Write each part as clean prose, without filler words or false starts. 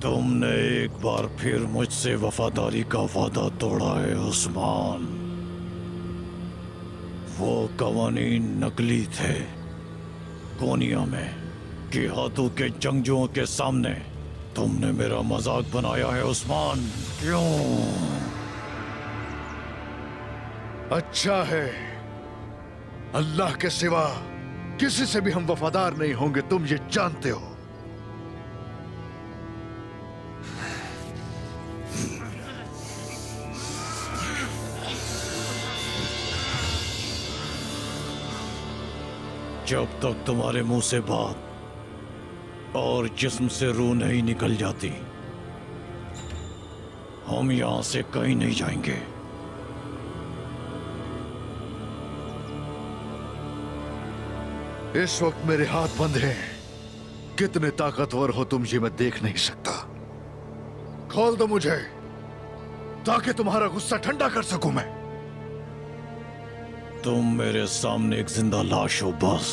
तुमने एक बार फिर मुझसे वफादारी का वादा तोड़ा है उस्मान। वो कवानीन नकली थे। कोनिया में जिहादों के जंगजुओं के सामने तुमने मेरा मजाक बनाया है उस्मान, क्यों? अच्छा है, अल्लाह के सिवा किसी से भी हम वफादार नहीं होंगे, तुम ये जानते हो। जब तक तुम्हारे मुंह से बात और जिस्म से रूह नहीं निकल जाती, हम यहां से कहीं नहीं जाएंगे। इस वक्त मेरे हाथ बंद हैं। कितने ताकतवर हो तुम ये मैं देख नहीं सकता। खोल दो मुझे ताकि तुम्हारा गुस्सा ठंडा कर सकूं मैं। तुम मेरे सामने एक जिंदा लाश हो बस।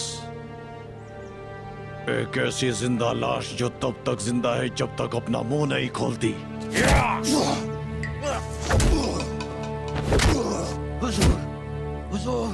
एक ऐसी जिंदा लाश जो तब तक जिंदा है जब तक अपना मुंह नहीं खोलती। हुजूर, हुजूर।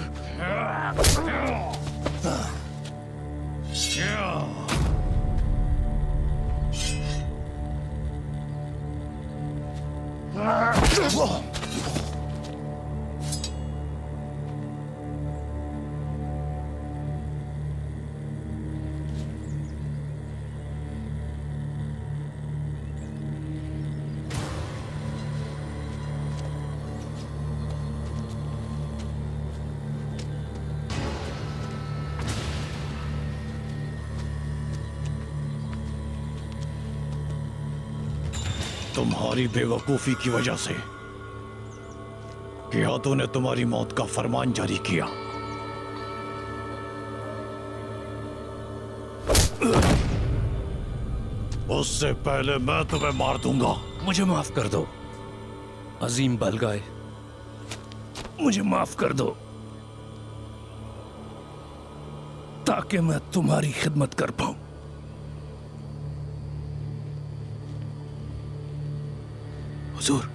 तुम्हारी बेवकूफी की वजह से क़ियादों ने तुम्हारी मौत का फरमान जारी किया। उससे पहले मैं तुम्हें मार दूंगा। मुझे माफ कर दो अजीम बलगाए, मुझे माफ कर दो ताकि मैं तुम्हारी खिदमत कर पाऊं। हुजूर,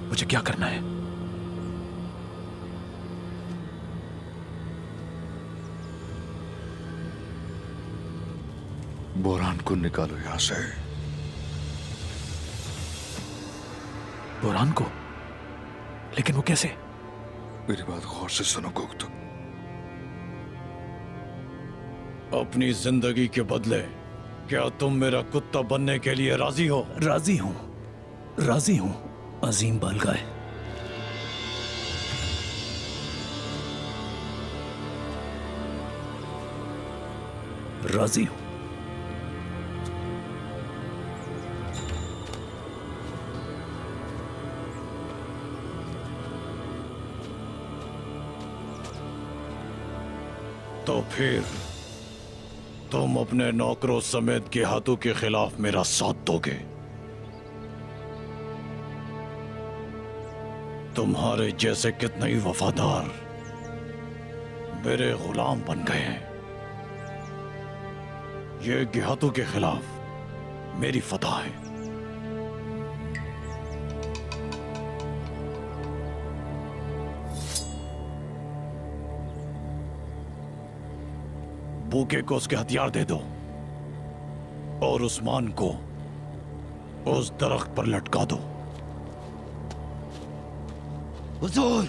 मुझे क्या करना है? बोरान को निकालो यहां से। बोरान को? लेकिन वो कैसे? मेरी बात गौर से सुनो गुप्त। अपनी जिंदगी के बदले क्या तुम मेरा कुत्ता बनने के लिए राजी हो? राजी हूं, राजी हूं अजीम बलगाए। राजी हूं। तो फिर तुम अपने नौकरों समेत के हाथों के खिलाफ मेरा साथ दोगे? तुम्हारे जैसे कितने ही वफादार मेरे गुलाम बन गए हैं। ये गिहातों के खिलाफ मेरी फतह है। बूके को उसके हथियार दे दो और उस्मान को उस दरख्त पर लटका दो। हुजूर,